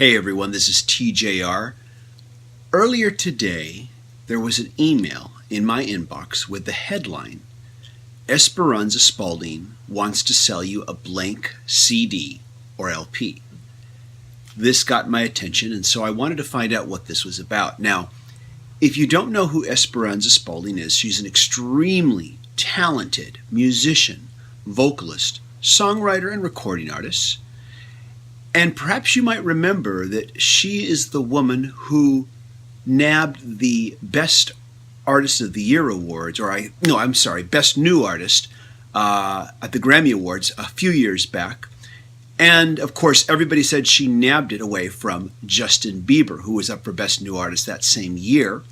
Hey everyone, this is TJR. Earlier today, there was an email in my inbox with the headline, Esperanza Spalding wants to sell you a blank CD or LP. This got my attention, and so I wanted to find out what this was about. Now, if you don't know who Esperanza Spalding is, she's an extremely talented musician, vocalist, songwriter, and recording artist. And perhaps you might remember that she is the woman who nabbed the Best Artist of the Year awards, Best New Artist at the Grammy Awards a few years back. And of course, everybody said she nabbed it away from Justin Bieber, who was up for Best New Artist that same year.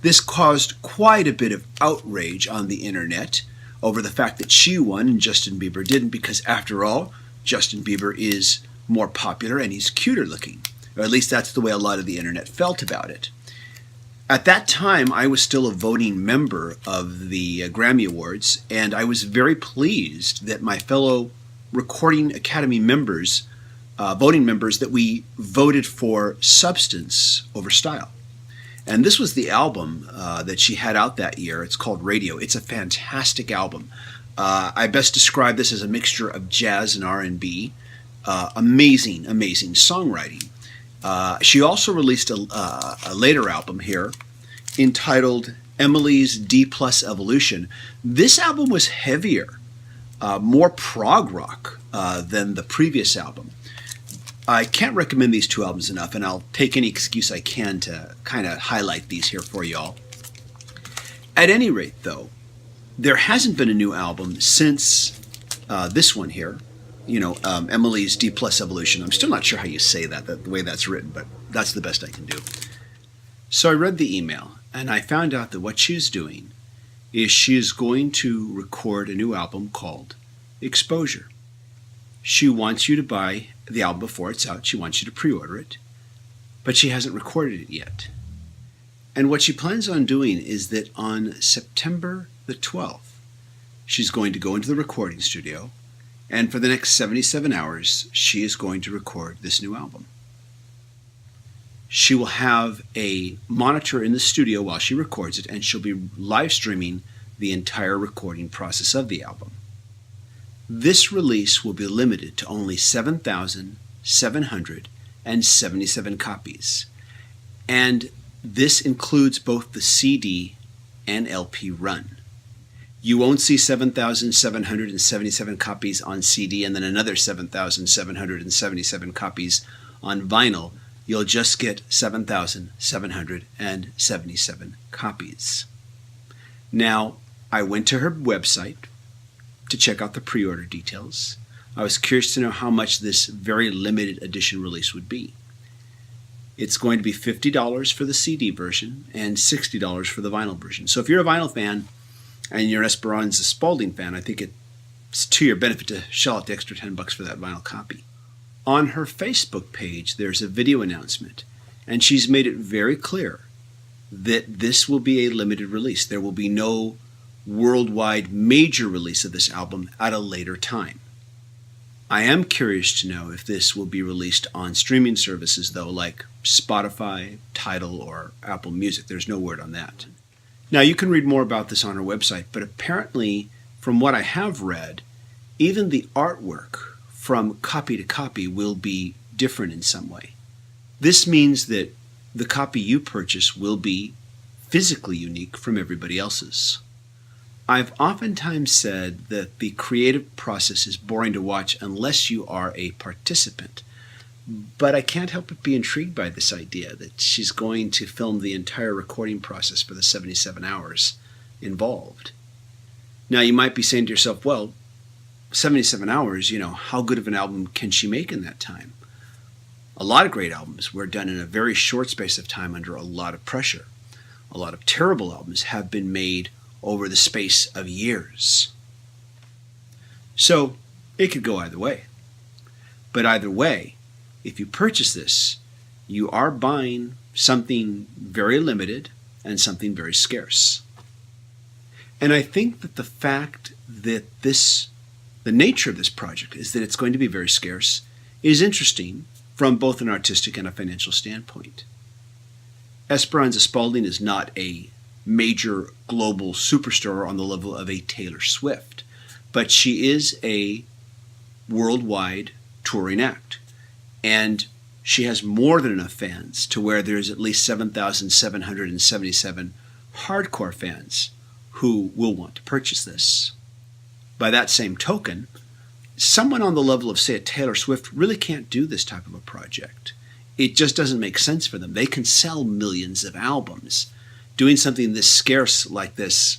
This caused quite a bit of outrage on the internet over the fact that she won and Justin Bieber didn't, because after all, Justin Bieber is more popular and he's cuter looking. Or at least that's the way a lot of the internet felt about it. At that time, I was still a voting member of the Grammy Awards, and I was very pleased that my fellow Recording Academy members, voting members, that we voted for substance over style. And this was the album that she had out that year. It's called Radio. It's a fantastic album. I best describe this as a mixture of jazz and R&B. Amazing songwriting. She also released a later album here entitled Emily's D+ Evolution. This album was heavier, more prog rock than the previous album. I can't recommend these two albums enough, and I'll take any excuse I can to kind of highlight these here for y'all. At any rate, though, there hasn't been a new album since this one here. Emily's D+ Evolution. I'm still not sure how you say that, the way that's written, but that's the best I can do. So I read the email, and I found out that what she is doing is she is going to record a new album called Exposure. She wants you to buy the album before it's out. She wants you to pre-order it, but she hasn't recorded it yet. And what she plans on doing is that on September the 12th, she's going to go into the recording studio, and for the next 77 hours, she is going to record this new album. She will have a monitor in the studio while she records it, and she'll be live streaming the entire recording process of the album. This release will be limited to only 7,777 copies. And this includes both the CD and LP run. You won't see 7,777 copies on CD and then another 7,777 copies on vinyl. You'll just get 7,777 copies. Now, I went to her website to check out the pre-order details. I was curious to know how much this very limited edition release would be. It's going to be $50 for the CD version and $60 for the vinyl version. So if you're a vinyl fan, and you're an Esperanza Spalding fan, I think it's to your benefit to shell out the extra $10 for that vinyl copy. On her Facebook page, there's a video announcement, and she's made it very clear that this will be a limited release. There will be no worldwide major release of this album at a later time. I am curious to know if this will be released on streaming services, though, like Spotify, Tidal, or Apple Music. There's no word on that. Now, you can read more about this on our website, but apparently, from what I have read, even the artwork from copy to copy will be different in some way. This means that the copy you purchase will be physically unique from everybody else's. I've oftentimes said that the creative process is boring to watch unless you are a participant. But I can't help but be intrigued by this idea that she's going to film the entire recording process for the 77 hours involved. Now, you might be saying to yourself, well, 77 hours, how good of an album can she make in that time? A lot of great albums were done in a very short space of time under a lot of pressure. A lot of terrible albums have been made over the space of years. So, it could go either way. But either way, if you purchase this, you are buying something very limited and something very scarce. And I think that the fact that the nature of this project is that it's going to be very scarce is interesting from both an artistic and a financial standpoint. Esperanza Spalding is not a major global superstar on the level of a Taylor Swift, but she is a worldwide touring act. And she has more than enough fans to where there's at least 7,777 hardcore fans who will want to purchase this. By that same token, someone on the level of, say, a Taylor Swift really can't do this type of a project. It just doesn't make sense for them. They can sell millions of albums. Doing something this scarce like this,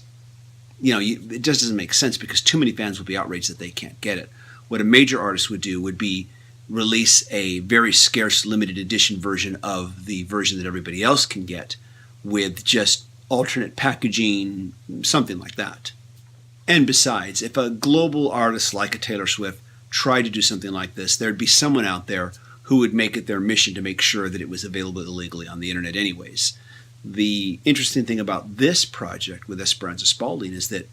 it just doesn't make sense because too many fans will be outraged that they can't get it. What a major artist would do would be release a very scarce limited edition version of the version that everybody else can get with just alternate packaging, something like that. And besides, if a global artist like a Taylor Swift tried to do something like this, there'd be someone out there who would make it their mission to make sure that it was available illegally on the internet anyways. The interesting thing about this project with Esperanza Spalding is that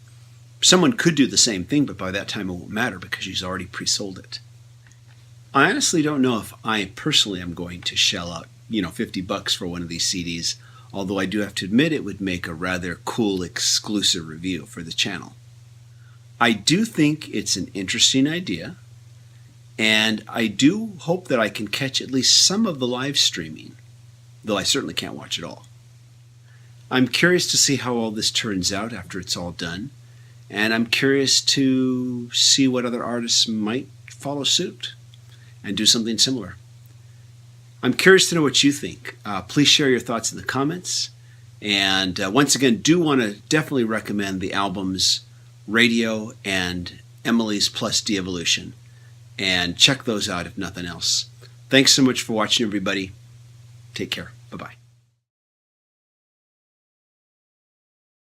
someone could do the same thing, but by that time it won't matter because she's already pre-sold it. I honestly don't know if I personally am going to shell out, $50 for one of these CDs, although I do have to admit it would make a rather cool exclusive review for the channel. I do think it's an interesting idea, and I do hope that I can catch at least some of the live streaming, though I certainly can't watch it all. I'm curious to see how all this turns out after it's all done, and I'm curious to see what other artists might follow suit and do something similar. I'm curious to know what you think. Please share your thoughts in the comments, and once again, do want to definitely recommend the albums Radio and Emily's Plus De-Evolution, and check those out if nothing else. Thanks so much for watching, everybody. Take care. Bye-bye.